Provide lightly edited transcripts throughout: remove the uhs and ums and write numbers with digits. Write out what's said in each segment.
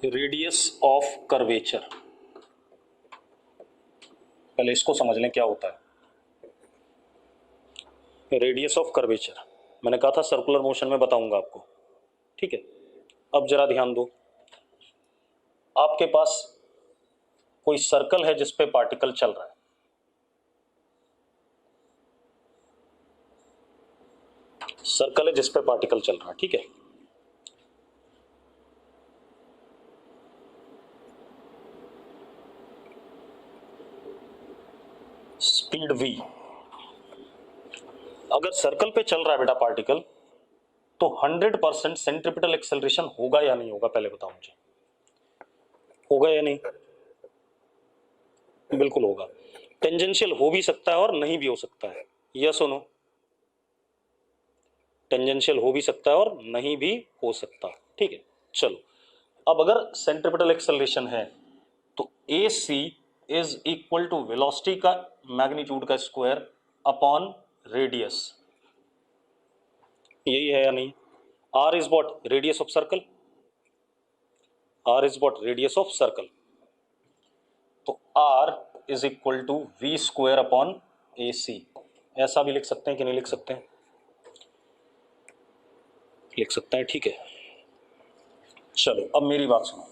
Radius of curvature, पहले इसको समझ लें क्या होता है। रेडियस ऑफ कर्वेचर मैंने कहा था सर्कुलर मोशन में बताऊंगा आपको, ठीक है। अब जरा ध्यान दो, आपके पास कोई सर्कल है जिस पे पार्टिकल चल रहा है, सर्कल है जिस पे पार्टिकल चल रहा है, ठीक है। स्पीड v, अगर सर्कल पे चल रहा है बेटा पार्टिकल, तो 100% सेंट्रिपिटल एक्सेलरेशन होगा या नहीं होगा, पहले बताओ मुझे, होगा या नहीं? बिल्कुल होगा। टेंजेंशियल हो भी सकता है और नहीं भी हो सकता है, यस और नो? टेंजेंशियल हो भी सकता है और नहीं भी हो सकता, ठीक है। चलो, अब अगर सेंट्रिपिटल एक्सेलरेशन है तो a c is equal to velocity का मैग्नीट्यूड का स्क्वायर अपॉन रेडियस, यही है या नहीं? R is what? Radius of circle. R is what? Radius of circle. तो r is equal to we square upon a c, ऐसा भी लिख सकते हैं कि नहीं लिख सकते हैं? लिख सकते हैं, ठीक है। चलो अब मेरी बात सुनो,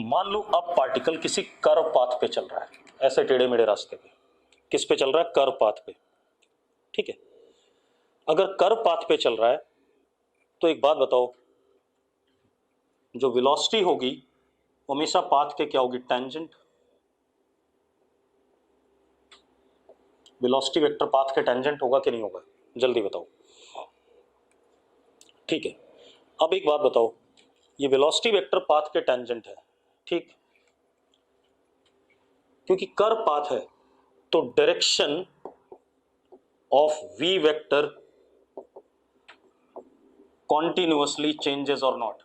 मान लो अब पार्टिकल किसी कर्व पाथ पे चल रहा है, ऐसे टेढ़े मेढ़े रास्ते पे। किस पे चल रहा है? कर्व पाथ पे, ठीक है। अगर कर्व पाथ पे चल रहा है तो एक बात बताओ, जो वेलोसिटी होगी वो हमेशा पाथ के क्या होगी? टेंजेंट। वेलोसिटी वेक्टर पाथ के टेंजेंट होगा कि नहीं होगा? जल्दी बताओ, ठीक है। अब एक बात बताओ, ये वेलोसिटी वेक्टर पाथ के टेंजेंट है, ठीक, क्योंकि कर्व पाथ है तो direction of V vector continuously changes और नॉट?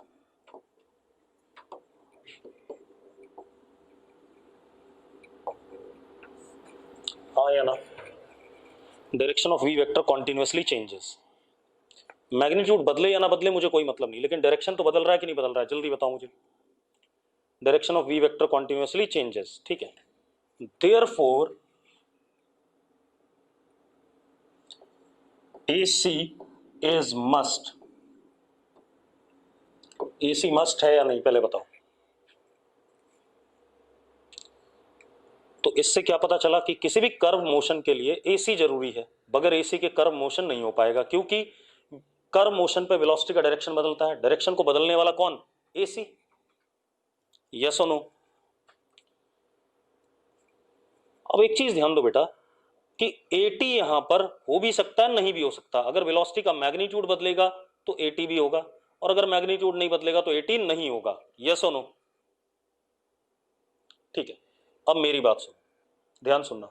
हाँ या ना? Direction of V vector continuously changes, magnitude बदले या ना बदले मुझे कोई मतलब नहीं, लेकिन डायरेक्शन तो बदल रहा है कि नहीं बदल रहा है? जल्दी बताओ मुझे। Direction of V vector continuously changes, ठीक है। Therefore AC is must, AC must है या नहीं, पहले बताओ। तो इससे क्या पता चला कि किसी भी कर्व मोशन के लिए AC जरूरी है, बगैर AC के कर्व मोशन नहीं हो पाएगा, क्योंकि कर्व मोशन पे वेलोसिटी का डायरेक्शन बदलता है, डायरेक्शन को बदलने वाला कौन? AC, यस और नो? अब एक चीज ध्यान दो बेटा कि AT यहां पर हो भी सकता है, नहीं भी हो सकता। अगर वेलोसिटी का मैग्नीट्यूड बदलेगा तो AT भी होगा, और अगर मैग्नीट्यूड नहीं बदलेगा तो AT नहीं होगा, यस और नो? ठीक है। अब मेरी बात सुनो, ध्यान सुनना।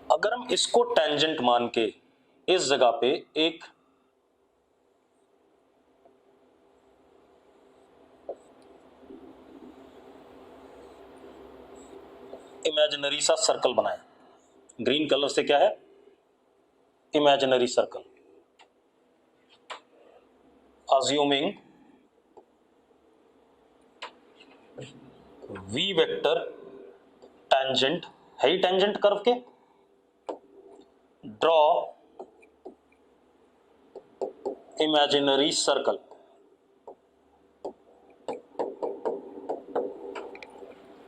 अगर हम इसको टेंजेंट मान के इस जगह पे एक इमेजिनरी सा सर्कल बनाए, ग्रीन कलर से क्या है? Imaginary circle, assuming V vector tangent है ही टेंजेंट कर्व के, draw imaginary circle.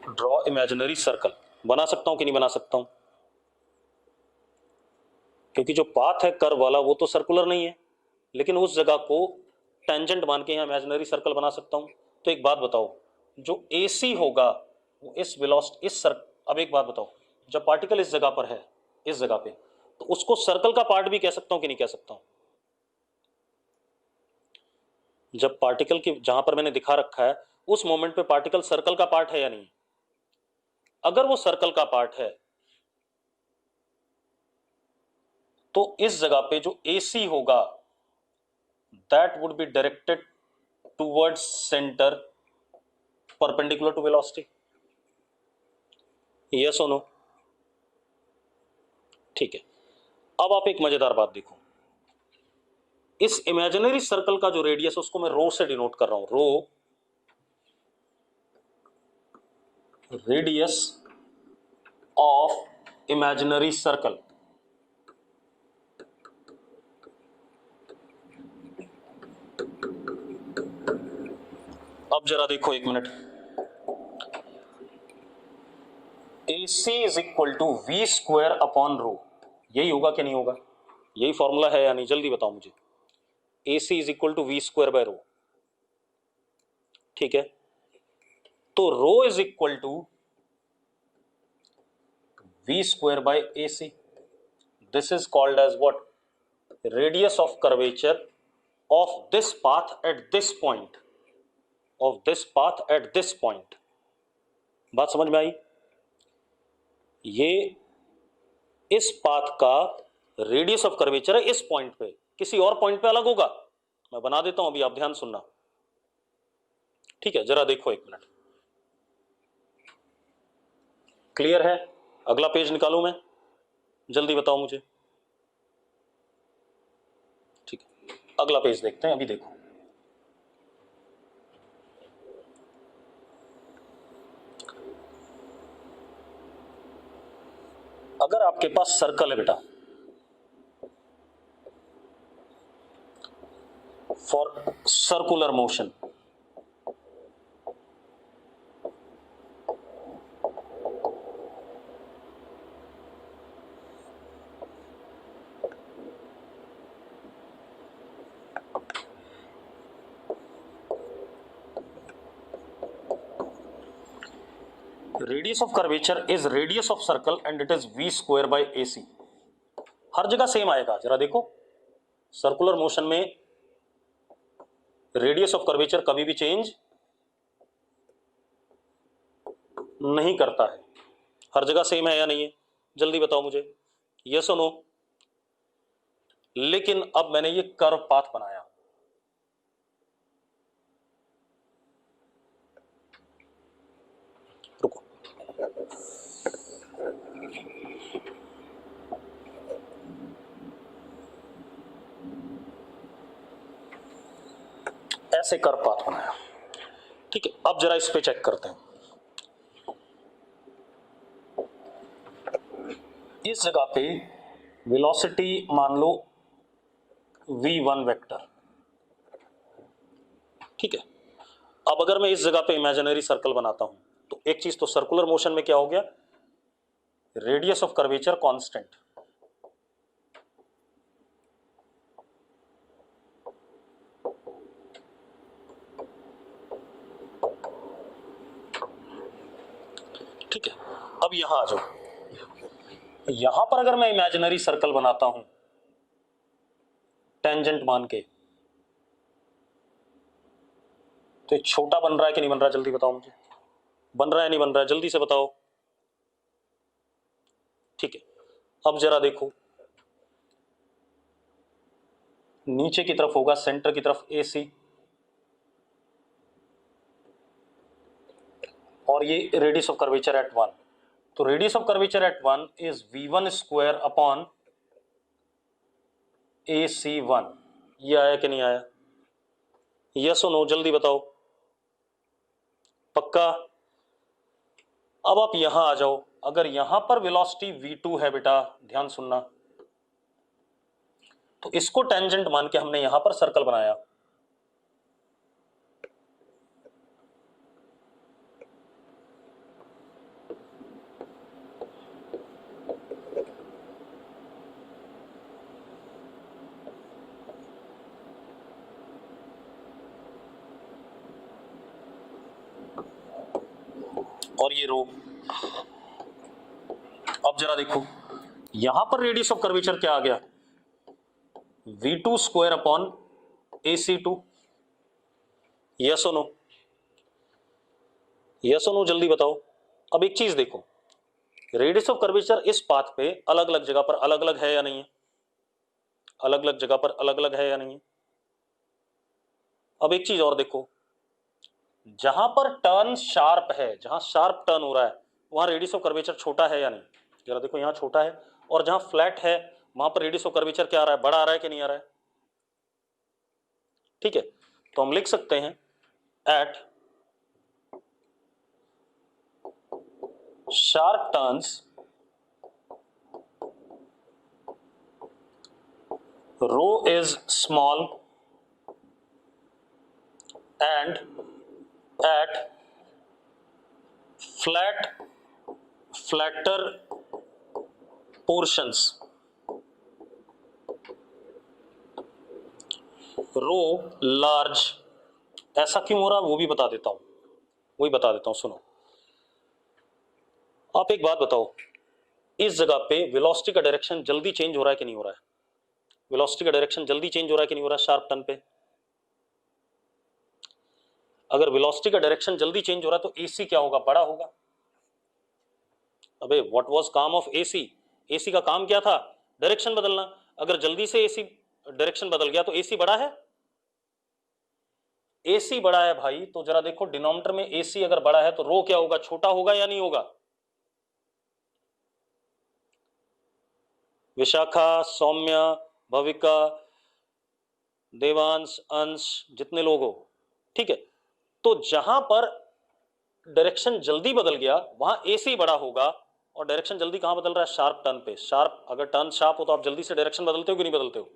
Draw imaginary circle बना सकता हूं कि नहीं बना सकता हूं? क्योंकि जो पाथ है कर्व वाला वो तो सर्कुलर नहीं है, लेकिन उस जगह को टेंजेंट मान के यहां इमेजिनरी सर्कल बना सकता हूं। तो एक बात बताओ, जो AC होगा वो इस वेलोसिटी अब एक बात बताओ, जब पार्टिकल इस जगह पर है, इस जगह पे, तो उसको सर्कल का पार्ट भी कह सकता हूं कि नहीं कह सकता हूं? जब पार्टिकल की जहां पर मैंने दिखा रखा है उस मोमेंट पे पार्टिकल सर्कल का पार्ट है या नहीं? अगर वो सर्कल का पार्ट है तो इस जगह पे जो AC होगा that would be directed towards centre perpendicular to velocity, yes और नो? ठीक है, अब आप एक मजेदार बात देखो, इस इमेजिनरी सर्कल का जो रेडियस उसको मैं रो से डिनोट कर रहा हूं, rho radius of imaginary circle. अब जरा देखो एक minute, AC is equal to we square upon rho, यही होगा कि नहीं होगा? यही फॉर्मूला है या नहीं, जल्दी बताओ मुझे। AC is equal to we square by rho, ठीक है, तो rho is equal to we square by AC। This is called as what? Radius of curvature of this path at this point, of this path at this point. बात समझ में आई? ये इस path का radius of curvature है इस point पे, किसी और पॉइंट पे अलग होगा, मैं बना देता हूं, अभी आप ध्यान सुनना, ठीक है? जरा देखो एक मिनट, क्लियर है? अगला पेज निकालूं मैं, जल्दी बताओ मुझे। ठीक है, अगला पेज देखते हैं, अभी देखो, अगर आपके पास सर्कल है बेटा, for circular motion, radius of curvature is radius of circle and it is V square by AC। हर जगह सेम आएगा, जरा देखो, सर्कुलर मोशन में रेडियस ऑफ कर्वेचर कभी भी चेंज नहीं करता है, हर जगह सेम है या नहीं है? जल्दी बताओ मुझे, यस और नो? लेकिन अब मैंने ये कर्व पाथ बनाया, रुको, ऐसे कर्व पाथ बनाया, ठीक है? अब जरा इस पे चेक करते हैं, इस जगह पे वेलोसिटी मान लो v1 वेक्टर, ठीक है? अब अगर मैं इस जगह पे इमेजिनरी सर्कल बनाता हूं तो एक चीज तो सर्कुलर मोशन में क्या हो गया, रेडियस ऑफ कर्वेचर कांस्टेंट, ठीक है? अब यहां आ जाओ, यहां पर अगर मैं इमेजिनरी सर्कल बनाता हूं टेंजेंट मान के, तो ये छोटा बन रहा है कि नहीं बन रहा, जल्दी बताओ मुझे, बन रहा है नहीं बन रहा है, जल्दी से बताओ, ठीक है? अब जरा देखो, नीचे की तरफ होगा सेंटर की तरफ AC, और ये रेडियस ऑफ कर्वेचर एट 1, तो radius of curvature eight 1 is v1 square upon AC1। ये आया कि नहीं आया, यस और नो? जल्दी बताओ, पक्का? अब आप यहां आ जाओ, अगर यहां पर वेलोसिटी v2 है बेटा, ध्यान सुनना, तो इसको टेंजेंट मान के हमने यहां पर सर्कल बनाया, और ये रो। अब जरा देखो, यहां पर रेडियस ऑफ कर्वेचर क्या आ गया, v2 square upon AC2, yes और नो? यस और नो? जल्दी बताओ। अब एक चीज देखो, रेडियस ऑफ कर्वेचर इस पाथ पे अलग अलग जगह पर अलग अलग है या नहीं है, अलग अलग जगह पर अलग अलग है या नहीं है? अब एक चीज और देखो, जहां पर टर्न शार्प है, जहां शार्प टर्न हो रहा है, वहां रेडियस ऑफ कर्वेचर छोटा है या नहीं? जरा देखो यहां छोटा है, और जहां फ्लैट है वहां पर रेडियस ऑफ कर्वेचर क्या आ रहा है, बड़ा आ रहा है कि नहीं आ रहा है? ठीक है, तो हम लिख सकते हैं at sharp turns rho is small and at flatter portions rho large. ऐसा क्यों हो रहा है वो भी बता देता हूं, वही बता देता हूं, सुनो। आप एक बात बताओ, इस जगह पे वेलोसिटी का डायरेक्शन जल्दी चेंज हो रहा है कि नहीं हो रहा है? वेलोसिटी का डायरेक्शन जल्दी चेंज हो रहा है कि नहीं हो रहा है शार्प टर्न पे? अगर वेलोसिटी का डायरेक्शन जल्दी चेंज हो रहा है तो एसी क्या होगा, बड़ा होगा। अबे व्हाट वाज काम ऑफ एसी? एसी का काम क्या था, डायरेक्शन बदलना। अगर जल्दी से एसी डायरेक्शन बदल गया तो एसी बड़ा है, एसी बड़ा है भाई। तो जरा देखो डिनोमिनेटर में एसी अगर बड़ा है तो रो क्या होगा, छोटा होगा या नहीं होगा? विशाखा, सौम्य, भविका, देवांश, अंश, जितने लोग हो, ठीक है। तो जहां पर डायरेक्शन जल्दी बदल गया वहां एसी बड़ा होगा, और डायरेक्शन जल्दी कहां बदल रहा है, शार्प टर्न पे। शार्प, अगर टर्न शार्प हो तो आप जल्दी से डायरेक्शन बदलते हो कि नहीं बदलते हो?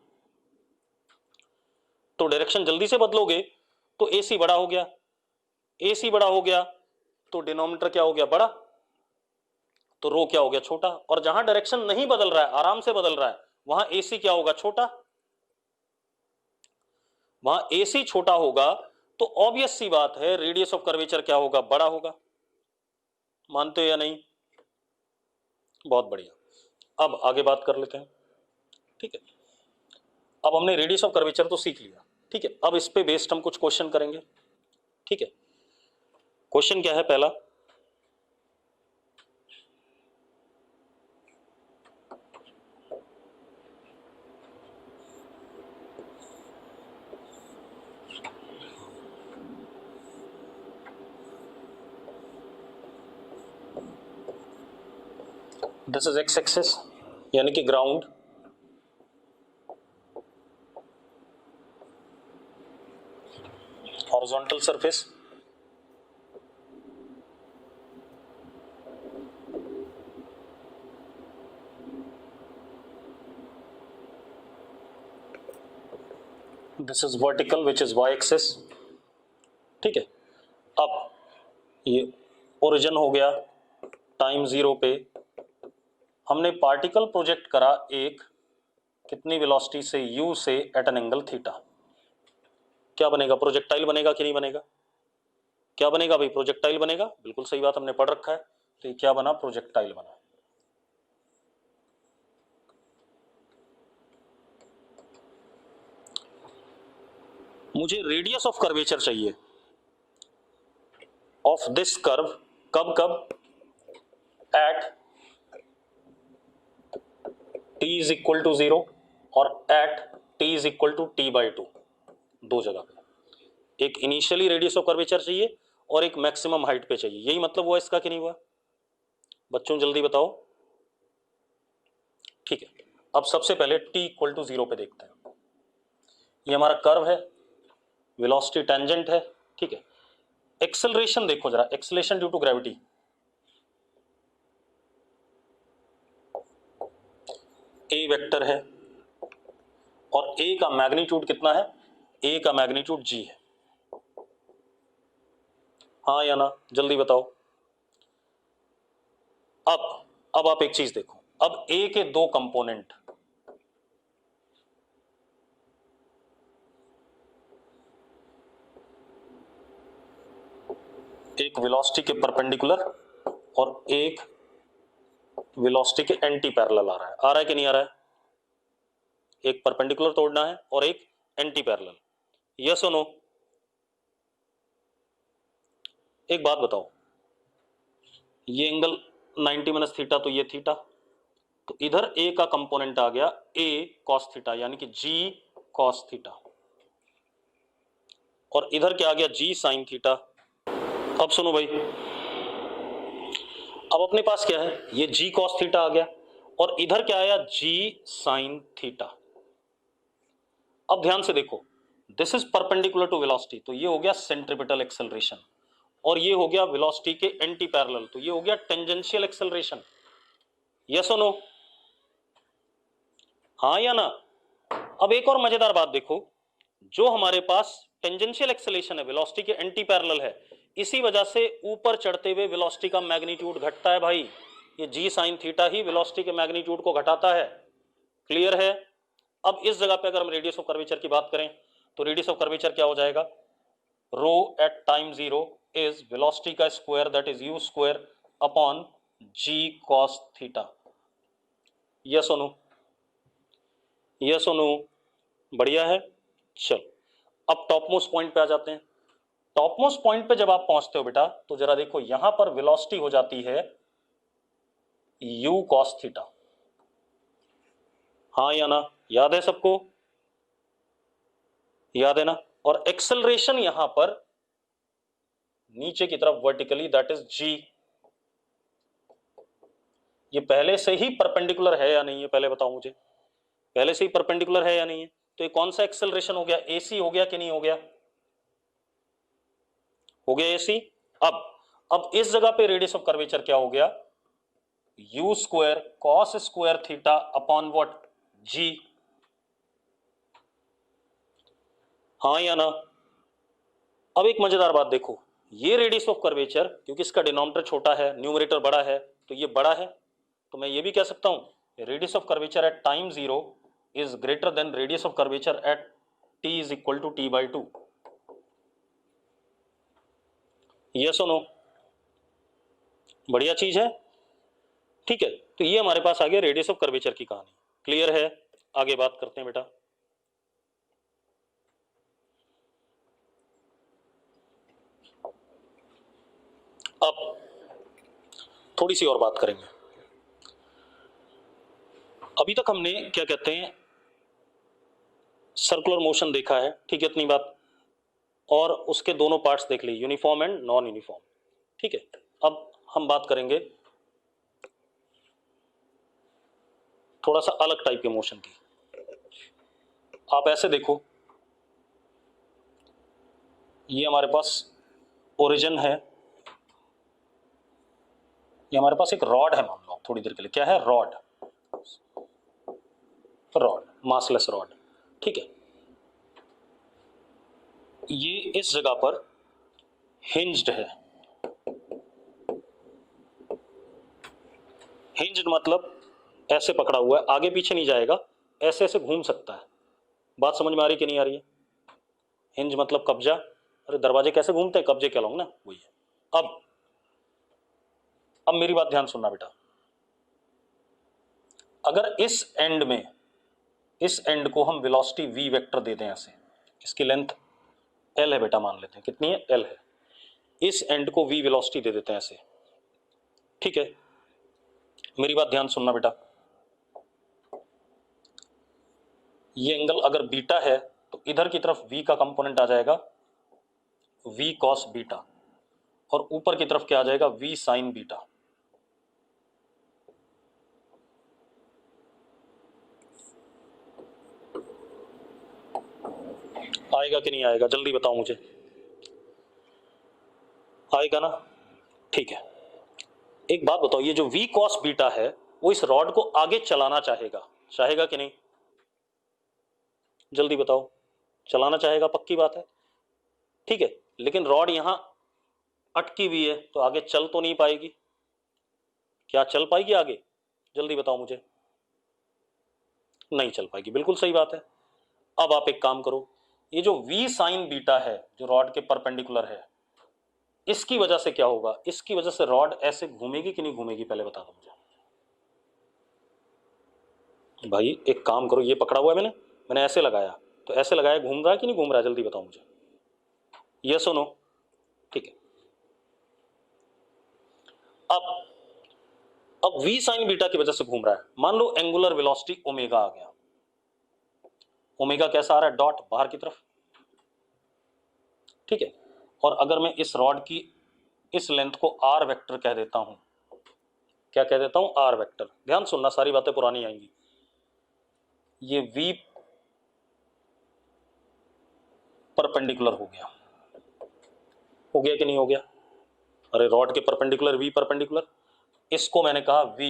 तो डायरेक्शन जल्दी से बदलोगे तो एसी बड़ा हो गया, एसी बड़ा हो गया तो डिनोमिनेटर क्या हो गया, बड़ा, तो रो क्या हो गया, छोटा। और जहां डायरेक्शन नहीं बदल रहा है, आराम से बदल रहा है, वहां एसी क्या होगा, छोटा। वहां एसी छोटा होगा तो ऑब्वियस सी बात है रेडियस ऑफ कर्वेचर क्या होगा, बड़ा होगा। मानते हो या नहीं? बहुत बढ़िया, अब आगे बात कर लेते हैं। ठीक है, अब हमने रेडियस ऑफ कर्वेचर तो सीख लिया, ठीक है। अब इस पे बेस्ड हम कुछ क्वेश्चन करेंगे, ठीक है। क्वेश्चन क्या है पहला, दिस इज एक्स एक्सिस यानी कि ground, horizontal surface, this is vertical which is Y axis, ठीक है। अब ये ओरिजिन हो गया टाइम जीरो पे, हमने पार्टिकल प्रोजेक्ट करा एक, कितनी वेलोसिटी से, u से, एट एन एंगल थीटा। क्या बनेगा, प्रोजेक्टाइल बनेगा कि नहीं बनेगा? क्या बनेगा भाई, प्रोजेक्टाइल बनेगा, बिल्कुल सही बात, हमने पढ़ रखा है। तो ये क्या बना, प्रोजेक्टाइल बना। मुझे रेडियस ऑफ कर्वेचर चाहिए ऑफ दिस कर्व, कब कब, at t is equal to 0 और at t is equal to t/2, दो जगह पे। एक इनिशियली रेडियस ऑफ कर्वेचर चाहिए और एक मैक्सिमम हाइट पे चाहिए। यही मतलब हुआ इसका कि नहीं हुआ? बच्चों जल्दी बताओ। ठीक है, अब सबसे पहले t इक्वल टू 0 पे देखते हैं। ये हमारा कर्व है, वेलोसिटी टेंजेंट है, ठीक है। एक्सेलरेशन देखो जरा, acceleration due to gravity, a vector है और ए का मैग्नीट्यूड कितना है, ए का मैग्नीट्यूड जी है, हाँ या ना, जल्दी बताओ। अब आप एक चीज देखो, अब ए के दो कंपोनेंट, एक वेलोसिटी के परपेंडिकुलर और एक वेलोसिटी के एंटी पैरेलल आ रहा है कि नहीं आ रहा है? एक परपेंडिकुलर तोड़ना है और एक एंटी पैरेलल, यस और नो? एक बात बताओ, ये एंगल 90 माइनस थीटा, तो ये थीटा, तो इधर ए का कंपोनेंट आ गया ए कॉस थीटा यानी कि जी कॉस थीटा, और इधर क्या आ गया, जी साइन थीटा। अब सुनो भाई, अब अपने पास क्या है, ये g cos थीटा आ गया और इधर क्या आया, g sin थीटा। अब ध्यान से देखो, this is perpendicular to velocity, तो ये हो गया सेंट्रीपिटल एक्सेलरेशन, और ये हो गया वेलोसिटी के एंटी पैरेलल, तो ये हो गया टेंजेंशियल एक्सेलरेशन। यस और नो, हाँ या ना? अब एक और मजेदार बात देखो, जो हमारे पास टेंजेंशियल एक्सेलरेशन है, वेलोसिटी के एंटी पैरेलल है, इसी वजह से ऊपर चढ़ते हुए वेलोसिटी का मैग्नीट्यूड घटता है भाई। ये जी साइन थीटा ही वेलोसिटी के मैग्नीट्यूड को घटाता है। क्लियर है? अब इस जगह पे अगर हम रेडियस ऑफ कर्वेचर की बात करें तो रेडियस ऑफ कर्वेचर क्या हो जाएगा, rho at time zero is velocity का square that is u square upon g cos theta. Yes और नो? यस और नो? बढ़िया है। चलो अब टॉप मोस्ट पॉइंट पे आ जाते हैं। टॉप मोस्ट पॉइंट पे जब आप पहुंचते हो बेटा, तो जरा देखो यहां पर वेलोसिटी हो जाती है u cos थीटा। हाँ या ना? याद है सबको? याद है ना? और एक्सेलरेशन यहां पर नीचे की तरफ वर्टिकली दैट इज g। ये पहले से ही परपेंडिकुलर है या नहीं है, पहले बताओ मुझे, पहले से ही परपेंडिकुलर है या नहीं है? तो ये कौन सा एक्सेलरेशन हो गया, ac हो गया कि नहीं हो गया? हो गया ac। अब इस जगह पे रेडियस ऑफ कर्वेचर क्या हो गया, u square cos square theta upon what, g। हाँ या ना? अब एक मजेदार बात देखो, ये रेडियस ऑफ कर्वेचर, क्योंकि इसका डिनोमिनेटर छोटा है न्यूमरेटर बड़ा है, तो ये बड़ा है, तो मैं ये भी कह सकता हूं radius of curvature at time zero is greater than radius of curvature at t is equal to t/2। Yes और नो? बढ़िया चीज है। ठीक है, तो ये हमारे पास आ गया रेडियस ऑफ कर्वेचर की कहानी। क्लियर है? आगे बात करते हैं बेटा। अब थोड़ी सी और बात करेंगे। अभी तक हमने क्या कहते हैं, सर्कुलर मोशन देखा है, ठीक है, इतनी बात, और उसके दोनों पार्ट्स देख लिए, यूनिफॉर्म एंड नॉन यूनिफॉर्म। ठीक है, अब हम बात करेंगे थोड़ा सा अलग टाइप के मोशन की। आप ऐसे देखो, ये हमारे पास ओरिजिन है, ये हमारे पास एक रॉड है, मान लो थोड़ी देर के लिए, क्या है, रॉड, रॉड, मासलेस रॉड। ठीक है, ये इस जगह पर हिंज्ड है। हिंज्ड मतलब ऐसे पकड़ा हुआ है, आगे पीछे नहीं जाएगा, ऐसे ऐसे घूम सकता है। बात समझ में आ रही कि नहीं आ रही है? हिंज मतलब कब्जा, अरे दरवाजे कैसे घूमते हैं, कब्जे कहलाऊंग ना, वही है। अब मेरी बात ध्यान सुनना बेटा, अगर इस एंड में, इस एंड को हम वेलोसिटी v वेक्टर दे दें ऐसे, इसकी लेंथ l है बेटा, मान लेते हैं कितनी है, l है, इस एंड को v वेलोसिटी दे देते हैं ऐसे। ठीक है, मेरी बात ध्यान सुनना बेटा, ये एंगल अगर बीटा है तो इधर की तरफ v का कंपोनेंट आ जाएगा v cos बीटा, और ऊपर की तरफ क्या आ जाएगा, v sin बीटा। आएगा कि नहीं आएगा, जल्दी बताओ मुझे, आएगा ना? ठीक है, एक बात बताओ, ये जो v cos बीटा है वो इस रॉड को आगे चलाना चाहेगा, चाहेगा कि नहीं? जल्दी बताओ, चलाना चाहेगा, पक्की बात है। ठीक है, लेकिन रॉड यहां अटकी हुई है तो आगे चल तो नहीं पाएगी, क्या चल पाएगी आगे? जल्दी बताओ मुझे, नहीं चल पाएगी, बिल्कुल सही बात है। अब आप एक काम करो, ये जो v साइन बीटा है जो रॉड के परपेंडिकुलर है, इसकी वजह से क्या होगा, इसकी वजह से रॉड ऐसे घूमेगी कि नहीं घूमेगी, पहले बता दो मुझे। भाई एक काम करो, ये पकड़ा हुआ है मैंने ऐसे लगाया, तो ऐसे लगाया, घूम रहा है कि नहीं घूम रहा है, जल्दी बताओ मुझे, यस और नो? ठीक है, अब v साइन बीटा की वजह से घूम रहा है, मान लो एंगुलर वेलोसिटी ओमेगा आ गया, ओमेगा कैसा आ रहा है, डॉट बाहर की तरफ। ठीक है, और अगर मैं इस रॉड की इस लेंथ को आर वेक्टर कह देता हूं। क्या कह देता हूं? R vector. ध्यान सुनना, सारी बातें पुरानी आएंगी। ये v परपेंडिकुलर हो गया कि नहीं हो गया? अरे रॉड के परपेंडिकुलर v परपेंडिकुलर, इसको मैंने कहा v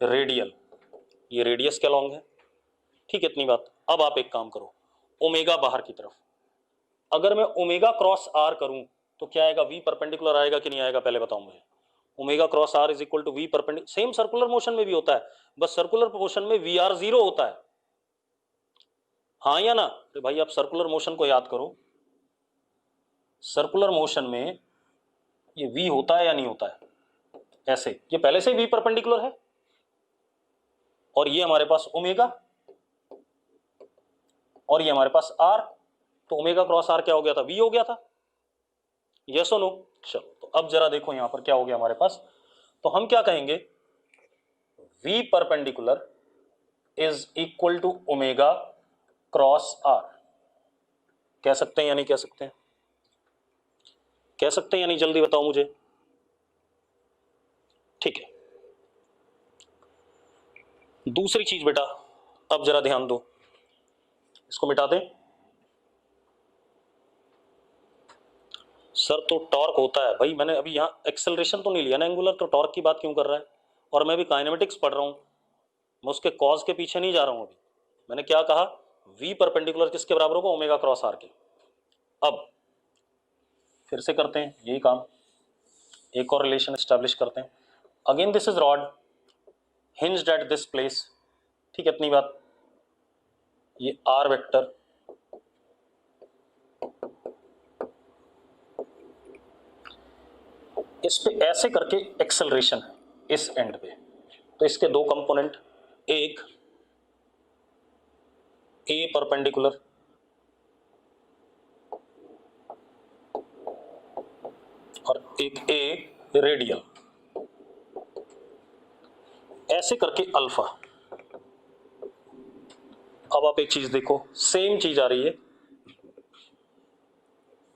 रेडियल, ये रेडियस के अलॉन्ग है। ठीक है, इतनी बात। अब आप एक काम करो, ओमेगा बाहर की तरफ, अगर मैं ओमेगा क्रॉस आर करूं तो क्या आएगा? v परपेंडिकुलर आएगा कि नहीं आएगा? पहले बताओ मुझे। Omega cross R is equal to v perpendicular. Same circular motion में भी होता है, बस सर्कुलर मोशन में वी आर जीरो होता है। हाँ या ना? तो भाई आप सर्कुलर मोशन को याद करो, सर्कुलर मोशन में ये v होता है या नहीं होता है? ऐसे ये पहले से v परपेंडिकुलर है और ये हमारे पास ओमेगा और ये हमारे पास r, तो ओमेगा क्रॉस r क्या हो गया था? v हो गया था। यस और नो? चलो, तो अब जरा देखो यहां पर क्या हो गया हमारे पास। तो हम क्या कहेंगे? v perpendicular is equal to omega cross r। कह सकते हैं या नहीं कह सकते हैं? कह सकते हैं या नहीं? जल्दी बताओ मुझे। ठीक है, दूसरी चीज बेटा, अब जरा ध्यान दो, इसको मिटा दें। सर तो टॉर्क होता है भाई, मैंने अभी यहाँ एक्सेलरेशन तो नहीं लिया ना एंगुलर, तो टॉर्क की बात क्यों कर रहा है? और मैं भी काइनेमेटिक्स पढ़ रहा हूँ, मैं उसके कॉज के पीछे नहीं जा रहा हूँ अभी। मैंने क्या कहा? v परपेंडिकुलर किसके बराबर होगा? ओमेगा क्रॉस r के। अब फिर से करते हैं यही काम, एक और रिलेशन एस्टैब्लिश करते हैं। Again this is rod hinged at this place. ठीक है, इतनी बात। ये r वेक्टर इस पे ऐसे करके एक्सेलरेशन है इस एंड पे, तो इसके दो कंपोनेंट, एक a परपेंडिकुलर और एक a रेडियल, ऐसे करके अल्फा। अब आप एक चीज देखो, सेम चीज आ रही है,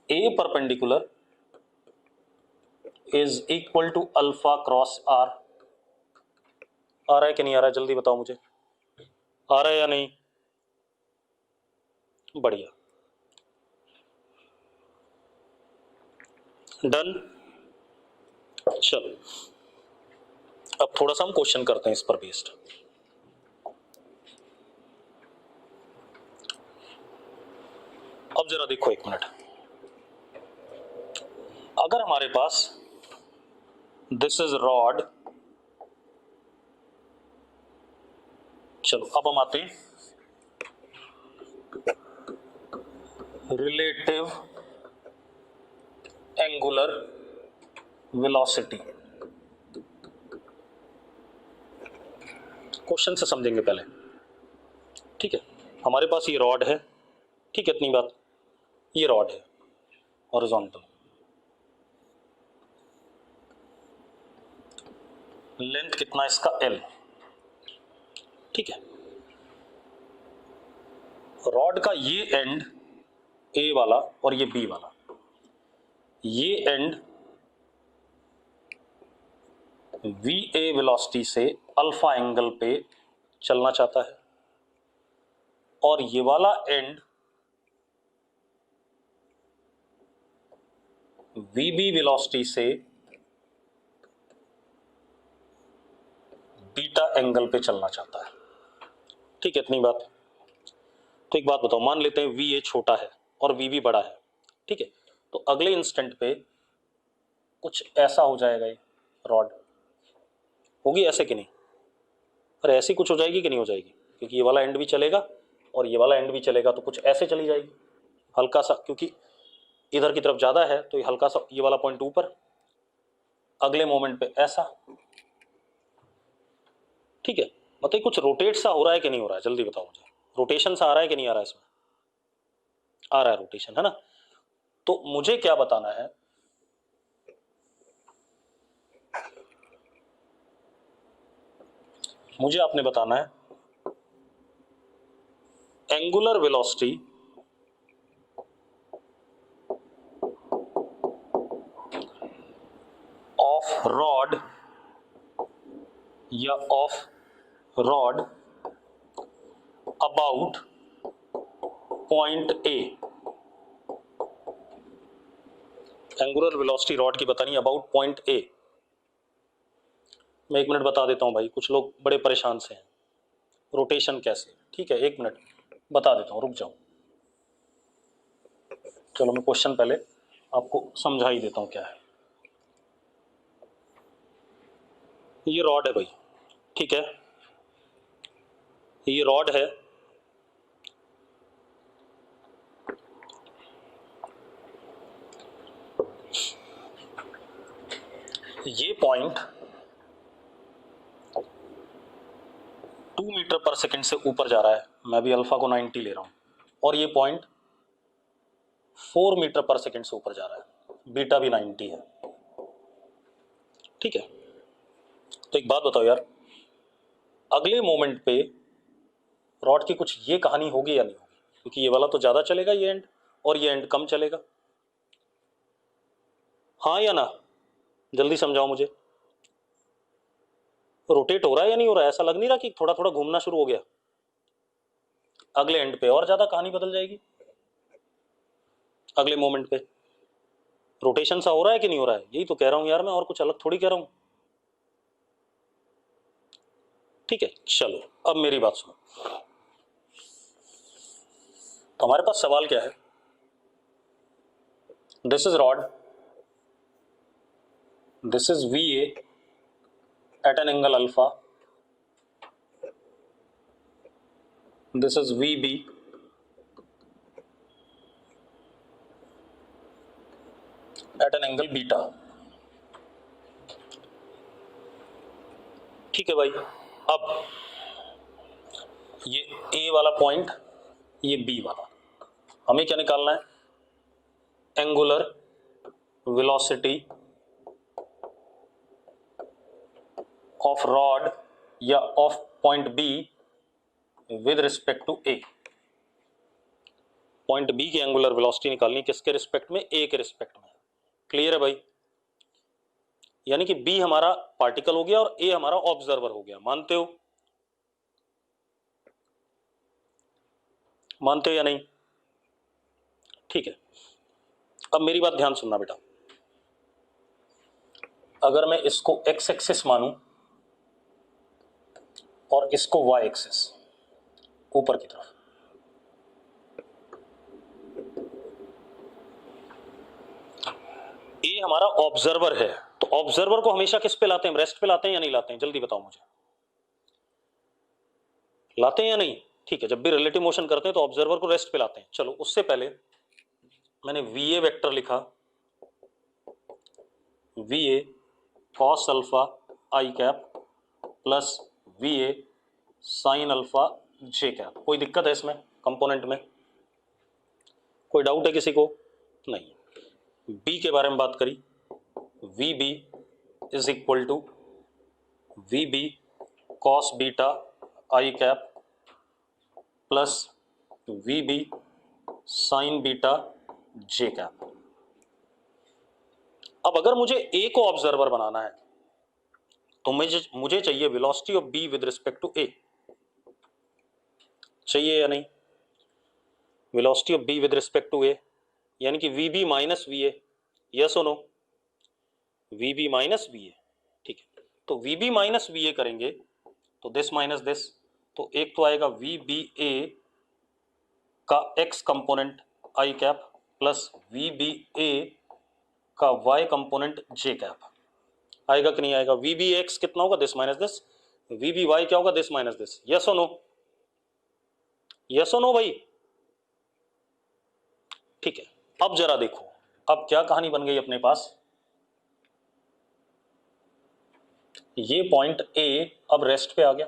a perpendicular is equal to alpha cross r। आ रहा है कि नहीं आ रहा है? जल्दी बताओ मुझे, आ रहा है या नहीं? बढ़िया, डन। चलो, अब थोड़ा सा हम क्वेश्चन करते हैं इस पर बेस्ड। अब जरा देखो एक मिनट, अगर हमारे पास दिस इज रॉड, चलो अब हम आते हैं रिलेटिव एंगुलर वेलोसिटी। क्वेश्चन से समझेंगे पहले। ठीक है, हमारे पास ये रॉड है, ठीक है, इतनी बात। ये रॉड है हॉरिजॉन्टल, लेंथ कितना इसका? L। ठीक है, रॉड का ये एंड A वाला और ये B वाला, ये एंड VA वेलोसिटी से अल्फा एंगल पे चलना चाहता है और ये वाला एंड VB वेलोसिटी से बीटा एंगल पे चलना चाहता है। ठीक है, इतनी बात। तो एक बात बताओ, मान लेते हैं VA छोटा है और VB बड़ा है। ठीक है, तो अगले इंस्टेंट पे कुछ ऐसा हो जाएगा, ये रॉड होगी ऐसे कि नहीं? अरे ऐसी कुछ हो जाएगी कि नहीं हो जाएगी? क्योंकि ये वाला एंड भी चलेगा और ये वाला एंड भी चलेगा, तो कुछ ऐसे चली जाएगी हल्का सा, क्योंकि इधर की तरफ ज्यादा है तो ये हल्का सा, ये वाला पॉइंट ऊपर, अगले मोमेंट पे ऐसा। ठीक है, मतलब कुछ रोटेट सा हो रहा है कि नहीं हो रहा है? जल्दी बताओ मुझे, रोटेशन सा आ रहा है कि नहीं आ रहा है? इसमें आ रहा है रोटेशन, है ना? तो मुझे क्या बताना है, मुझे आपने बताना है एंगुलर वेलोसिटी या of rod about point A. Angular velocity rod की बतानी अबाउट पॉइंट ए। मैं 1 मिनट बता देता हूं भाई, कुछ लोग बड़े परेशान से हैं रोटेशन कैसे। ठीक है 1 मिनट बता देता हूं, रुक जाओ। चलो मैं क्वेश्चन पहले आपको समझा ही देता हूं क्या है। ये रॉड है भाई, ठीक है, ये रॉड है, ये पॉइंट 2 मीटर पर सेकंड से ऊपर जा रहा है, मैं भी अल्फा को 90 ले रहा हूं, और ये पॉइंट 4 मीटर पर सेकंड से ऊपर जा रहा है, बीटा भी 90 है। ठीक है, तो एक बात बताओ यार, अगले मोमेंट पे रॉड की कुछ ये कहानी होगी या नहीं होगी? क्योंकि ये वाला तो ज्यादा चलेगा ये एंड, और ये एंड कम चलेगा। हाँ या ना, जल्दी समझाओ मुझे। रोटेट हो रहा है या नहीं हो रहा है? ऐसा लग नहीं रहा कि थोड़ा थोड़ा घूमना शुरू हो गया? अगले एंड पे और ज्यादा कहानी बदल जाएगी। अगले मोमेंट पे रोटेशन सा हो रहा है कि नहीं हो रहा है? यही तो कह रहा हूं यार मैं, और कुछ अलग थोड़ी कह रहा हूं। ठीक है चलो, अब मेरी बात सुनो। तो हमारे पास सवाल क्या है, this is rod, this is VA at an angle alpha, this is VB at an angle beta। ठीक है भाई, अब ये A वाला पॉइंट, ये B वाला, हमें क्या निकालना है? एंगुलर वेलोसिटी ऑफ रॉड या of point B with respect to A। Point B की एंगुलर वेलोसिटी निकालनी किसके रिस्पेक्ट में? A के रिस्पेक्ट में। क्लियर है भाई? यानी कि B हमारा पार्टिकल हो गया और A हमारा ऑब्जर्वर हो गया। मानते हो? मानते हो या नहीं? ठीक है, अब मेरी बात ध्यान सुनना बेटा। अगर मैं इसको x एक्सिस मानूं और इसको y एक्सिस, ऊपर की तरफ, A हमारा ऑब्जर्वर है, तो ऑब्जर्वर को हमेशा किस पे लाते हैं? रेस्ट पे लाते हैं या नहीं लाते हैं? जल्दी बताओ मुझे, लाते हैं या नहीं? ठीक है, जब भी रिलेटिव मोशन करते हैं तो ऑब्जर्वर को रेस्ट पे लाते हैं। चलो उससे पहले मैंने VA वेक्टर लिखा, VA cos alpha I cap plus VA sine alpha J cap. कोई दिक्कत है इसमें कंपोनेंट में? कोई डाउट है किसी को? नहीं। B के बारे में बात करी, VB is equal to VB cos beta I cap plus VB sine beta J cap. अब अगर मुझे A को ऑब्जर्वर बनाना है तो मुझे चाहिए velocity of B with respect to A। चाहिए या नहीं? Velocity of B with respect to A, यानी कि VB माइनस VA। यस और नो? VB minus VA। ठीक है, तो VB माइनस VA करेंगे तो दिस माइनस दिस, तो एक तो आएगा VBA का x component I cap plus VBA का y कंपोनेंट J कैप। आएगा कि नहीं आएगा? VBX कितना होगा? This minus this. VBY क्या होगा? This minus this. यस और नो? यस और नो भाई? ठीक है, अब जरा देखो, अब क्या कहानी बन गई अपने पास। ये पॉइंट A अब रेस्ट पे आ गया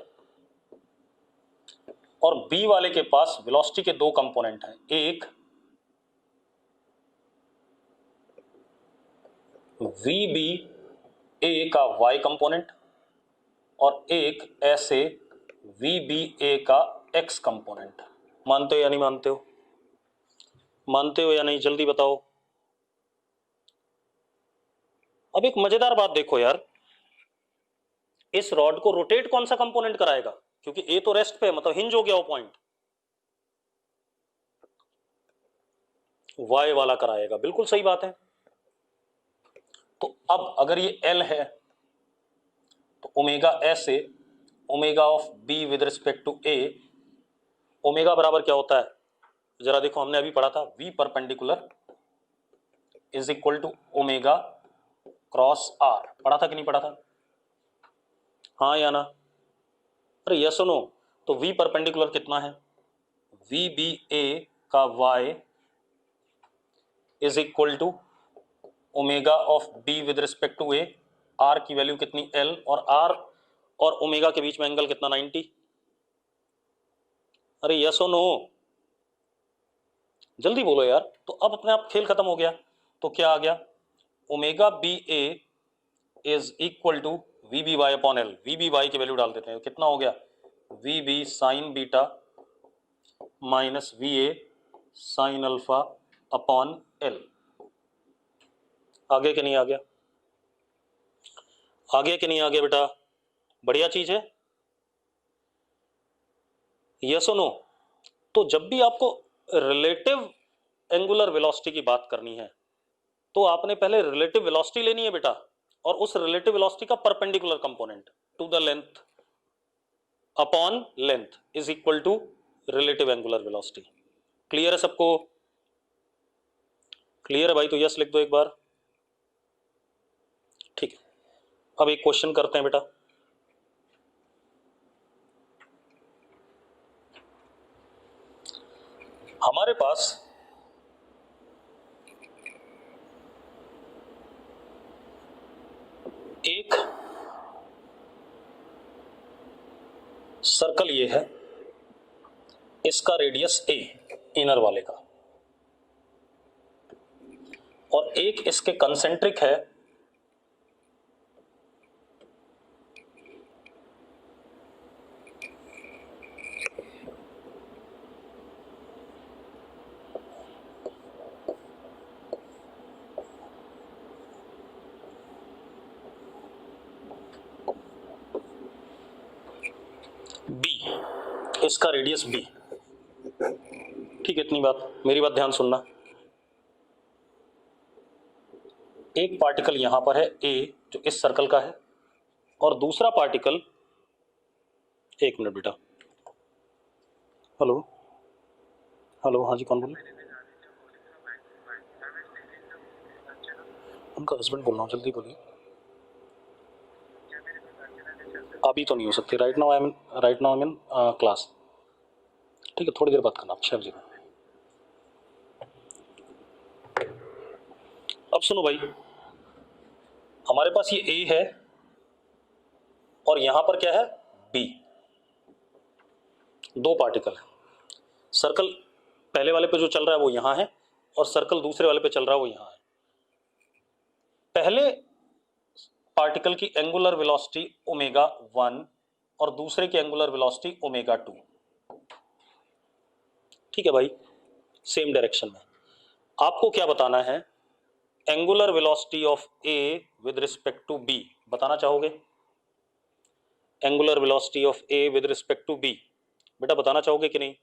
और B वाले के पास वेलोसिटी के दो कंपोनेंट हैं, एक VBA का y कंपोनेंट और एक ऐसे VBA का x कंपोनेंट। मानते हो या नहीं मानते हो? मानते हो या नहीं? जल्दी बताओ। अब एक मजेदार बात देखो यार, इस रॉड को रोटेट कौन सा कंपोनेंट कराएगा, क्योंकि ए तो रेस्ट पे, मतलब हिंज हो गया वो पॉइंट, वाई वाला कराएगा। बिल्कुल सही बात है। तो अब अगर ये एल है तो omega S A omega of B with respect to A, omega बराबर क्या होता है, जरा देखो, हमने अभी पढ़ा था V perpendicular is equal to omega cross R, पढ़ा था कि नहीं पढ़ा था? हाँ या ना? अरे यस नो। तो वी परपेंडिकुलर कितना है, वी बी ए का Y is equal to omega of B with respect to A, R की वैल्यू कितनी एल, और आर और ओमेगा के बीच में एंगल कितना 90। अरे यस नो, जल्दी बोलो यार। तो अब अपने आप खेल खत्म हो गया। तो क्या आ गया, omega B A is equal to V B Y upon L, V B Y की वैल्यू डाल देते हैं, कितना हो गया, V B sine beta minus we A sine alpha upon L. आगे कि नहीं आ गया? आगे कि नहीं आ गया बेटा? बढ़िया चीज है। यस और नो? तो जब भी आपको रिलेटिव एंगुलर वेलोसिटी की बात करनी है तो आपने पहले रिलेटिव वेलोसिटी लेनी है बेटा, और उस रिलेटिव वेलोसिटी का perpendicular component to the length upon length is equal to relative angular velocity. Clear है सबको? क्लियर है भाई? तो यस लिख दो एक बार। ठीक है, अब एक क्वेश्चन करते हैं बेटा। हमारे पास एक सर्कल ये है, इसका रेडियस ए इनर वाले का, और एक इसके कंसेंट्रिक है बी, इसका रेडियस बी। ठीक है, इतनी बात, मेरी बात ध्यान सुनना। एक पार्टिकल यहां पर है ए जो इस सर्कल का है, और दूसरा पार्टिकल, एक मिनट बेटा, हेलो हेलो, हाँ जी कौन बोल रहे? उनका हस्बैंड बोल रहा हूँ, जल्दी बोलिए। अभी तो नहीं हो सकती, right now I am in class. ठीक है, थोड़ी देर बात करना, 6 बजे। अब सुनो भाई, हमारे पास ये ए है और यहां पर क्या है, बी। दो पार्टिकल है, सर्कल पहले वाले पे जो चल रहा है वो यहां है, और सर्कल दूसरे वाले पे चल रहा है वो यहां है। पहले पार्टिकल की एंगुलर वेलोसिटी ओमेगा 1 और दूसरे की एंगुलर वेलोसिटी ओमेगा 2। ठीक है भाई, सेम डायरेक्शन में। आपको क्या बताना है, angular velocity of A with respect to B बताना चाहोगे? Angular velocity of A with respect to B बेटा बताना चाहोगे कि नहीं?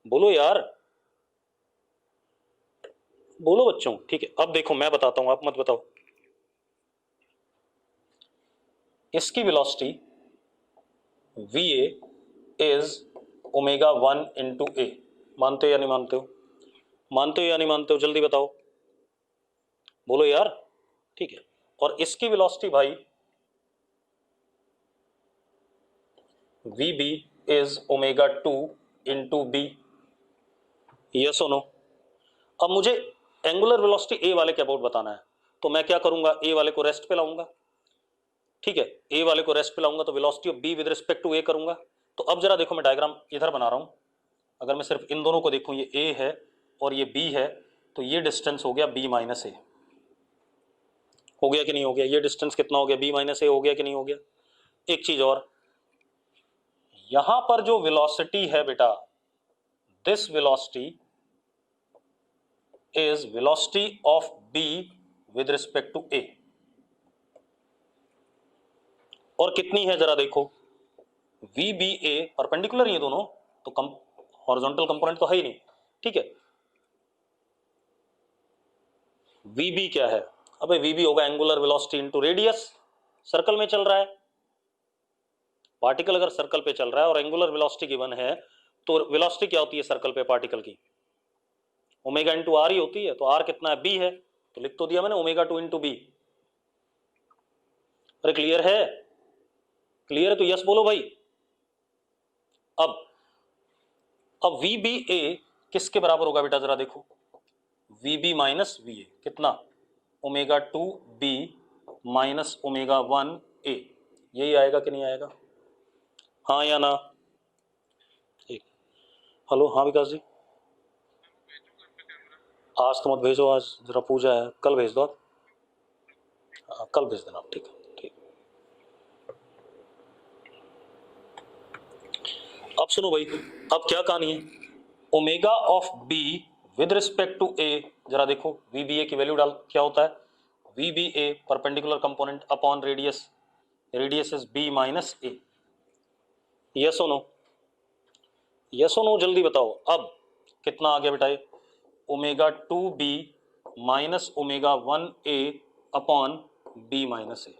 बोलो यार, बोलो बच्चों। ठीक है, अब देखो मैं बताता हूं, आप मत बताओ। इसकी velocity v A is omega 1 into a. मानते हो या नहीं मानते हो? मानते हो या नहीं मानते हो? जल्दी बताओ, बोलो यार। ठीक है, और इसकी वेलोसिटी भाई V B is omega 2 into B. Yes और नो? अब मुझे एंगुलर वेलोसिटी ए वाले के अबाउट बताना है, तो मैं क्या करूंगा, ए वाले को रेस्ट पे लाऊंगा। ठीक है, ए वाले को रेस्ट पे लाऊंगा तो velocity of B with respect to a करूंगा। तो अब जरा देखो, मैं डायग्राम इधर बना रहा हूं। अगर मैं सिर्फ इन दोनों को देखूं, ये ए है और ये बी है, तो ये डिस्टेंस हो गया बी माइनस ए। हो गया कि नहीं हो गया? ये डिस्टेंस कितना हो गया, बी माइनस ए हो गया कि नहीं हो गया? एक चीज और, यहां पर जो वेलोसिटी है बेटा, this velocity is velocity of B with respect to a. और कितनी है जरा देखो, वी बी ए परपेंडिकुलर ये दोनों, तो हॉरिजॉन्टल कंपोनेंट तो है ही नहीं, ठीक है। वी बी क्या है, अबे वी बी होगा angular velocity into radius, circle में चल रहा है पार्टिकल, अगर सर्कल पे चल रहा है और एंगुलर वेलोसिटी गिवन है, तो वेलोसिटी क्या होती है सर्कल पे पार्टिकल की, ओमेगा इंटू आर ही होती है। तो आर कितना है, बी है, तो लिख तो दिया मैंने ओमेगा टू इंटू बी। अरे क्लियर है, क्लियर है तो यस बोलो भाई। अब वी बी ए किसके बराबर होगा बेटा, जरा देखो, v b minus we a कितना, omega two b minus omega one a, यही आएगा कि नहीं आएगा, हाँ या ना। एक हेलो, हाँ विकास जी, आज तो मत भेजो, आज जरा पूजा है, कल भेज दो आप। हाँ, कल भेज देना आप, ठीक है ठीक। अब सुनो भाई, अब क्या कहानी है, omega of B with respect to a, जरा देखो वी बी ए की वैल्यू डाल, क्या होता है, we B a perpendicular component upon radius, radius is b minus a, yes और नो, यस और नो जल्दी बताओ। अब कितना आ गया बेटा ये, omega two b minus omega one a upon b minus a,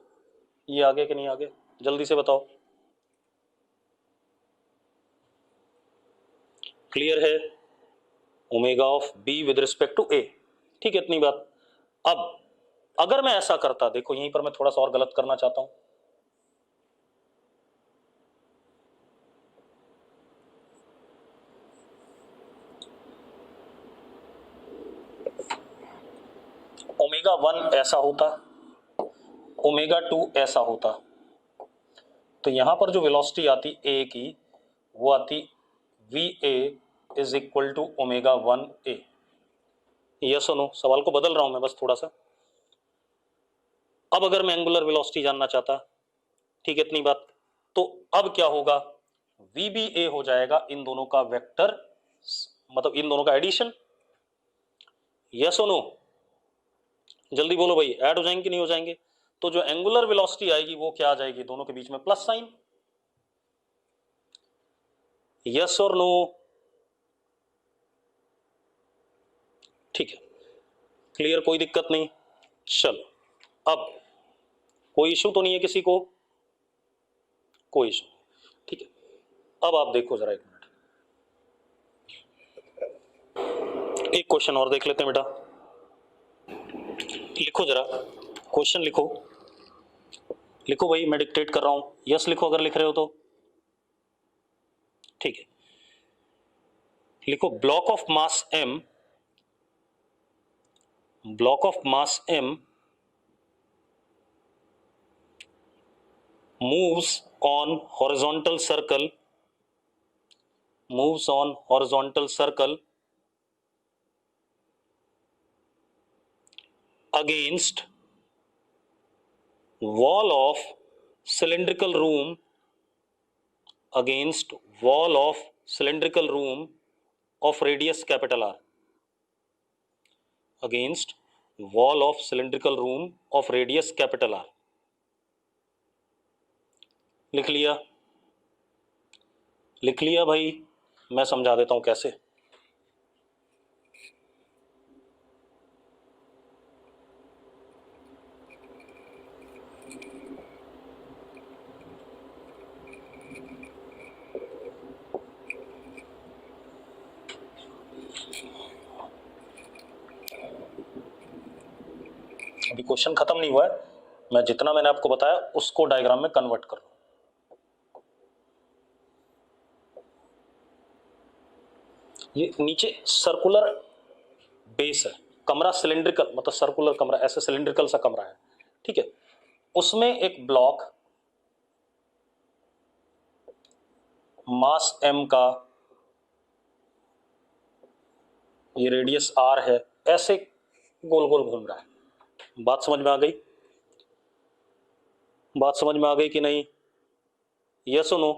ये आ गया कि नहीं आ गया, जल्दी से बताओ। क्लियर है, omega of B with respect to a, ठीक है इतनी बात। अब अगर मैं ऐसा करता, देखो यहीं पर मैं थोड़ा सा और गलत करना चाहता हूं, ओमेगा वन ऐसा होता, ओमेगा टू ऐसा होता, तो यहां पर जो वेलोसिटी आती ए की, वो आती V A is equal to omega one A, yes और नो, सवाल को बदल रहा हूं मैं बस थोड़ा सा। अब अगर मैं एंगुलर वेलोसिटी जानना चाहता, ठीक है इतनी बात, तो अब क्या होगा, वी बी ए हो जाएगा इन दोनों का वेक्टर, मतलब इन दोनों का एडिशन, यस और नो, जल्दी बोलो भाई, ऐड हो जाएंगे कि नहीं हो जाएंगे। तो जो एंगुलर वेलोसिटी आएगी वो क्या आ जाएगी, दोनों के बीच में प्लस साइन, यस और नो, ठीक है क्लियर, कोई दिक्कत नहीं। चलो अब कोई इशू तो नहीं है किसी को, कोई इशू, ठीक है। अब आप देखो जरा एक मिनट, एक क्वेश्चन और देख लेते हैं बेटा, लिखो जरा क्वेश्चन लिखो, लिखो भाई मैं डिक्टेट कर रहा हूं, यस लिखो अगर लिख रहे हो तो, ठीक है। लिखो block of mass m, block of mass m moves on horizontal circle, moves on horizontal circle against wall of cylindrical room, against wall of cylindrical room of radius capital R, against wall of cylindrical room of radius capital R, लिख लिया, लिख लिया भाई, मैं समझा देता हूं कैसे। अभी क्वेश्चन खत्म नहीं हुआ है, मैं जितना मैंने आपको बताया उसको डायग्राम में कन्वर्ट कर रहा हूं। ये नीचे सर्कुलर बेस है, कमरा सिलिंड्रिकल, मतलब सर्कुलर कमरा, ऐसे सिलिंड्रिकल सा कमरा है, ठीक है। उसमें एक ब्लॉक मास m का, ये रेडियस r है, ऐसे गोल गोल घूम रहा है। बात समझ में आ गई, बात समझ में आ गई कि नहीं, यस और नो।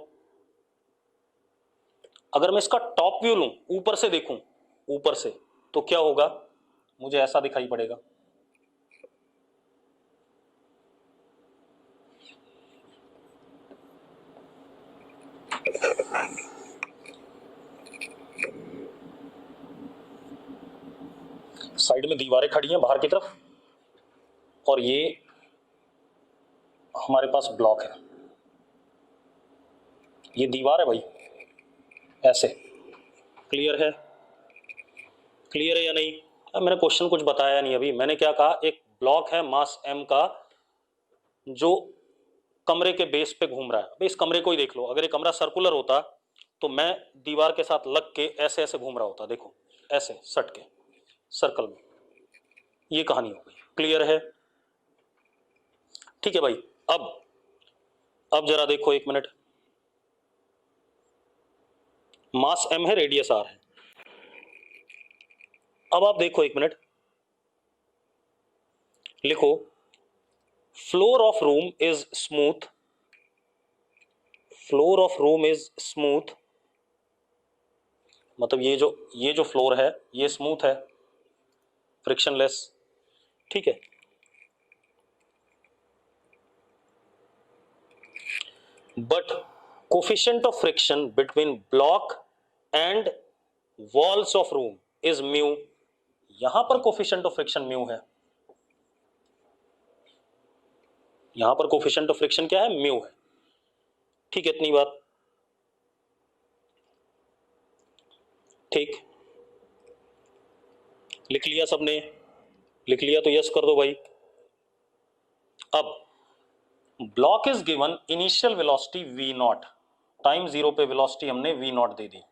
अगर मैं इसका टॉप व्यू लूं, ऊपर से देखूं, ऊपर से, तो क्या होगा, मुझे ऐसा दिखाई पड़ेगा, साइड में दीवारें खड़ी हैं बाहर की तरफ, और ये हमारे पास ब्लॉक है, ये दीवार है भाई, ऐसे। क्लियर है? क्लियर है या नहीं? अब मैंने क्वेश्चन कुछ बताया नहीं अभी। मैंने क्या कहा, एक ब्लॉक है मास m का जो कमरे के बेस पे घूम रहा है। अभी इस कमरे को ही देख लो, अगर ये कमरा सर्कुलर होता तो मैं दीवार के साथ लग के ऐसे ऐसे घूम रहा होता, देखो ऐसे सट के सर्कल में। ये कहानी हो गई। क्लियर है? ठीक है भाई। अब जरा देखो, एक मिनट। मास m है, रेडियस r है। अब आप देखो एक मिनट, लिखो floor of room is smooth, floor of room is smooth, मतलब ये जो फ्लोर है ये स्मूथ है, फ्रिक्शनलेस। ठीक है। But coefficient of friction between block and walls of room is mu. यहां पर कोफिशिएंट ऑफ फ्रिक्शन म्यू है, यहां पर कोफिशिएंट ऑफ फ्रिक्शन क्या है? म्यू है। ठीक है, इतनी बात ठीक। लिख लिया सबने? लिख लिया तो यस कर दो भाई। अब block is given initial velocity v naught, time zero पे वेलोसिटी हमने v नॉट दे दी।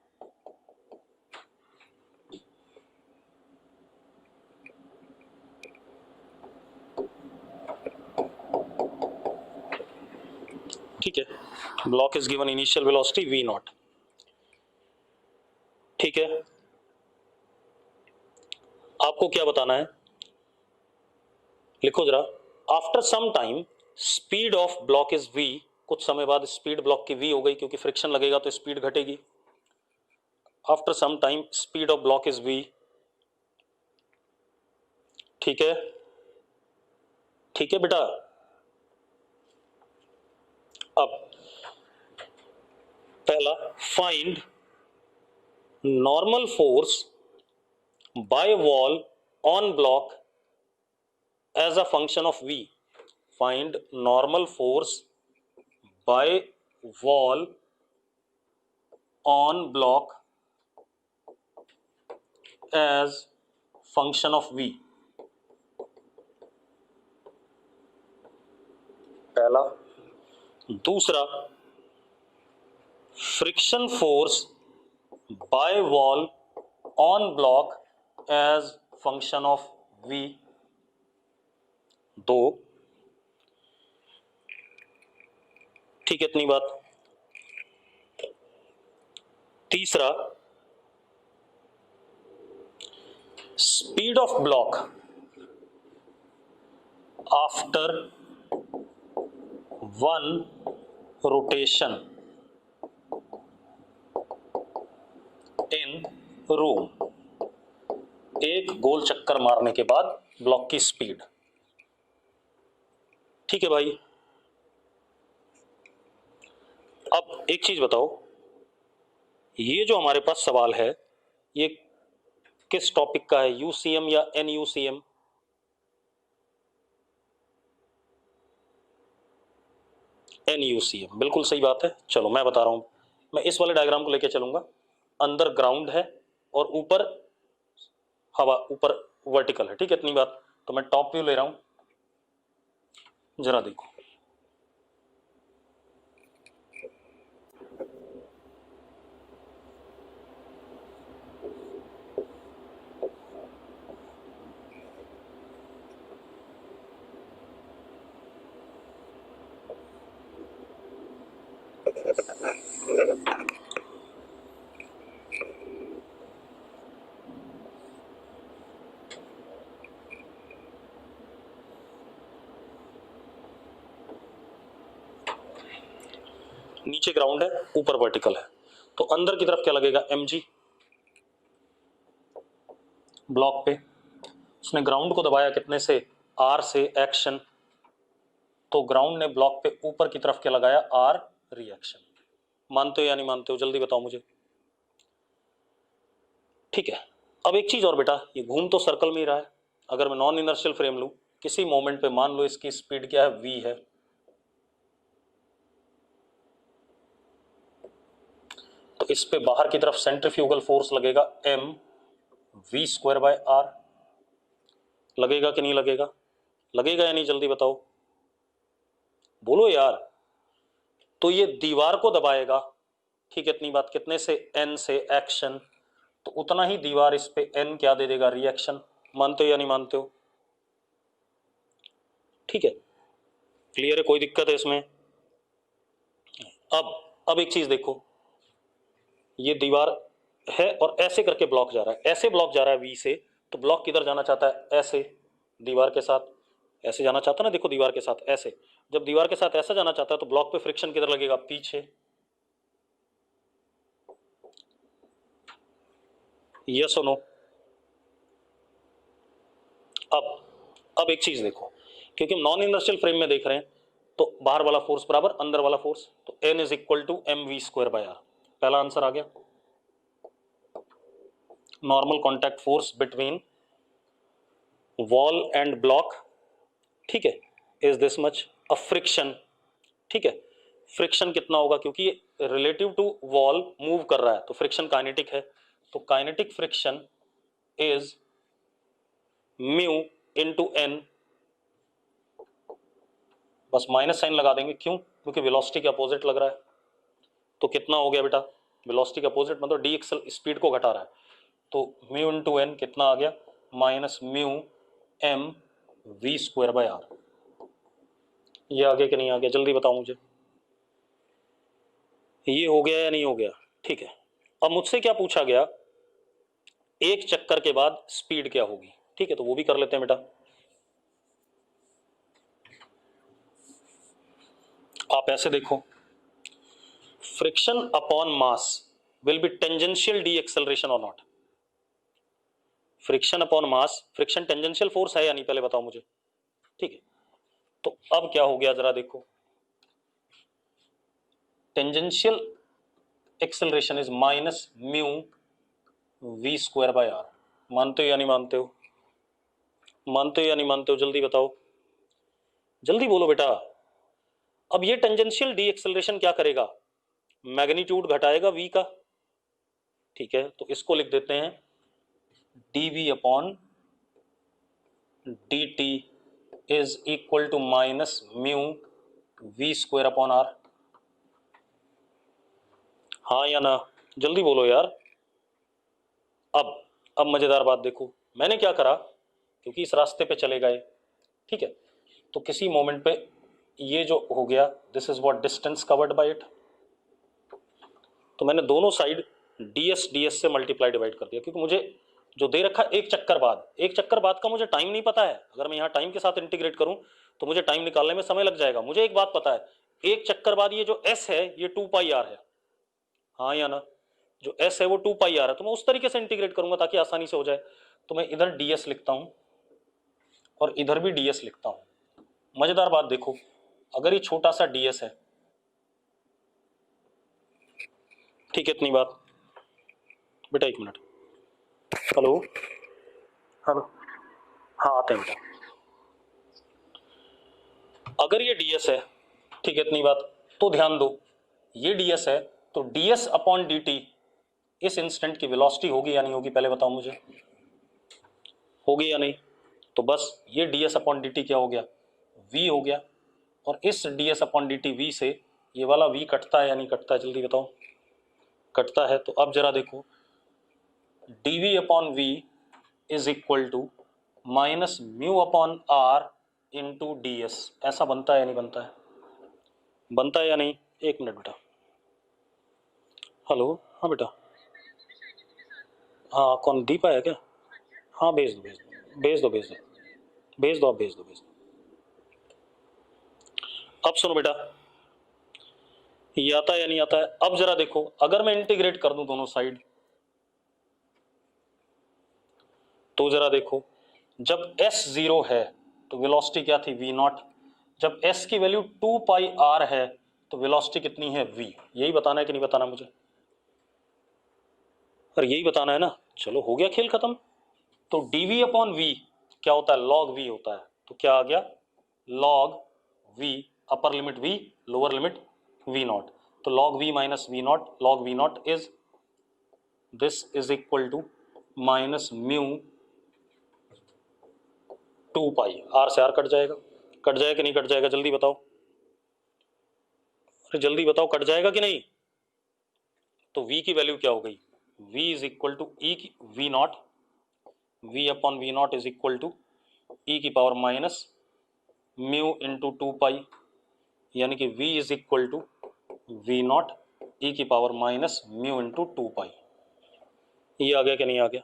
ठीक है, block is given initial velocity v naught. ठीक है, आपको क्या बताना है? लिखो जरा, after some time speed of block is v। कुछ समय बाद स्पीड ब्लॉक की v हो गई, क्योंकि फ्रिक्शन लगेगा तो स्पीड घटेगी। After some time speed of block is v। ठीक है, ठीक है बेटा। अब पहला, find normal force by wall on block as a function of v. Find normal force by wall on block as function of v. पहला। दूसरा, friction force by wall on block as function of v। दो। ठीक है, इतनी बात। तीसरा, speed of block after one rotation in room. एक गोल चक्कर मारने के बाद ब्लॉक की स्पीड। ठीक है भाई। अब एक चीज बताओ, ये जो हमारे पास सवाल है ये किस टॉपिक का है, यूसीएम या एनयूसीएम? एनयूसीएम, बिल्कुल सही बात है। चलो मैं बता रहा हूं, मैं इस वाले डायग्राम को लेकर चलूंगा। अंदर ग्राउंड है और ऊपर हवा, ऊपर वर्टिकल है। ठीक है, इतनी बात। तो मैं टॉप व्यू ले रहा हूं, जरा देखो। नीचे ग्राउंड है, ऊपर वर्टिकल है, तो अंदर की तरफ क्या लगेगा? mg। ब्लॉक पे उसने ग्राउंड को दबाया कितने से? r से, एक्शन। तो ग्राउंड ने ब्लॉक पे ऊपर की तरफ क्या लगाया? r reaction. मानते हो या नहीं मानते हो, जल्दी बताओ मुझे। ठीक है, अब एक चीज और बेटा, ये घूम तो सर्कल में ही रहा है। अगर मैं नॉन इनर्शियल फ्रेम लूं, किसी मोमेंट पे मान लो इसकी स्पीड क्या है, v है, तो इस पे बाहर की तरफ सेंट्रीफ्यूगल फोर्स लगेगा m v square by r। लगेगा कि नहीं लगेगा, लगेगा या नहीं, जल्दी बताओ, बोलो यार। तो ये दीवार को दबाएगा, ठीक है, इतनी बात, कितने से, n से एक्शन, तो उतना ही दीवार इस पे n क्या दे देगा, रिएक्शन। मानते हो या नहीं मानते हो? ठीक है, क्लियर है, कोई दिक्कत है इसमें? अब एक चीज देखो, ये दीवार है और ऐसे करके ब्लॉक जा रहा है, ऐसे ब्लॉक जा रहा है v से, तो ब्लॉक किधर जाना चाहता है, ऐसे दीवार के साथ, ऐसे जाना चाहता है ना, देखो दीवार के साथ ऐसे, जब दीवार के साथ ऐसा जाना चाहता है तो ब्लॉक पे फ्रिक्शन किधर लगेगा, पीछे। यस और नो? अब एक चीज देखो, क्योंकि हम नॉन इनर्शियल फ्रेम में देख रहे हैं, तो बाहर वाला फोर्स बराबर अंदर वाला फोर्स, तो n is equal to M V square by R. पहला आंसर आ गया। Normal contact force between wall and block, ठीक है, is this much. Uh friction, ठीक है, फ्रिक्शन कितना होगा, क्योंकि रिलेटिव टू वॉल मूव कर रहा है, तो फ्रिक्शन काइनेटिक है, तो kinetic friction is mu into N, बस माइनस साइन लगा देंगे, क्यों, क्योंकि वेलोसिटी के अपोजिट लग रहा है। तो कितना हो गया बेटा, वेलोसिटी के अपोजिट मतलब डी एक्सल स्पीड को घटा रहा है, तो म्यू इनटू एन कितना आ गया, minus mu M V square by R. ये आगे कि नहीं आ गया, जल्दी बताओ मुझे, ये हो गया या नहीं हो गया? ठीक है, अब मुझसे क्या पूछा गया, एक चक्कर के बाद स्पीड क्या होगी, ठीक है, तो वो भी कर लेते हैं बेटा। आप ऐसे देखो, friction upon mass will be tangential d acceleration और not. Friction upon mass, friction tangential force है या नहीं, पहले बताओ मुझे। ठीक है, तो अब क्या हो गया जरा देखो, tangential acceleration is minus mu V square by R. मानते हो या नहीं मानते हो, मानते हो या नहीं मानते हो, जल्दी बताओ, जल्दी बोलो बेटा। अब ये टेंजेंशियल डी एक्सेलरेशन क्या करेगा, मैग्नीट्यूड घटाएगा v का, ठीक है, तो इसको लिख देते हैं dv upon dt is equal to minus mu v square upon r। हाँ या ना, जल्दी बोलो यार। अब मजेदार बात देखो, मैंने क्या करा, क्योंकि इस रास्ते पे चले गए, ठीक है, तो किसी मोमेंट पे ये जो हो गया, this is what distance covered by it, तो मैंने दोनों साइड ds से मल्टीप्लाई डिवाइड कर दिया, क्योंकि मुझे जो दे रखा एक चक्कर बाद, एक चक्कर बाद का मुझे टाइम नहीं पता है, अगर मैं यहाँ टाइम के साथ इंटीग्रेट करूं तो मुझे टाइम निकालने में समय लग जाएगा। मुझे एक बात पता है, एक चक्कर बाद ये जो s है ये 2 पाई r है, हाँ या ना, जो s है वो 2 पाई r है, तो मैं उस तरीके से इंटीग्रेट करूंगा ताकि आसानी से हो जाए। तो मैं इधर ds लिखता हूं और इधर भी ds लिखता हूं। मजेदार बात देखो, अगर ये छोटा सा ds है, ठीक है, इतनी बात बेटा, एक मिनट, हेलो हेलो, हाँ आते हैं बेटा। अगर ये ds है, ठीक है, इतनी बात, तो ध्यान दो, ये ds है, तो ds अपॉन dt इस इंस्टेंट की वेलोसिटी होगी या नहीं होगी, पहले बताओ मुझे, होगी या नहीं? तो बस ये ds अपॉन dt क्या हो गया, v हो गया, और इस ds अपॉन dt v से ये वाला v कटता है या नहीं कटता है, जल्दी बताओ, कटता है। तो अब जरा देखो, dv upon v is equal to minus mu upon R into D S, ऐसा बनता है या नहीं बनता है, बनता है या नहीं? एक मिनट बेटा, हेलो, हाँ बेटा, हाँ कौन, दीपा है क्या? हाँ भेज दो भेज दो भेज दो भेज दो भेज दो, आप भेज दो भेज दो। अब सुनो बेटा, ये आता है या नहीं आता है? अब जरा देखो, अगर मैं इंटीग्रेट कर दूं दोनों साइड, तो जरा देखो, जब s 0 है तो वेलोसिटी क्या थी, v नॉट, जब s की वैल्यू 2 पाई r है तो वेलोसिटी कितनी है v, यही बताना है कि नहीं बताना मुझे? और यही बताना है ना। चलो हो गया खेल खत्म। तो dv अपॉन v क्या होता है? log v होता है। तो क्या आ गया? log v, upper limit v, lower limit v naught. तो log v minus v naught, log v naught is this is equal to minus mu 2 pi. R से आर कट जाएगा। कट जाएगा कि नहीं कट जाएगा? जल्दी बताओ, अरे जल्दी बताओ, कट जाएगा कि नहीं? तो v की वैल्यू क्या हो गई? v is equal to e की v naught, v upon v naught is equal to e की power minus mu into 2 pi, यानी कि v is equal to v naught e की power minus mu into 2 pi. ये आ गया कि नहीं आ गया?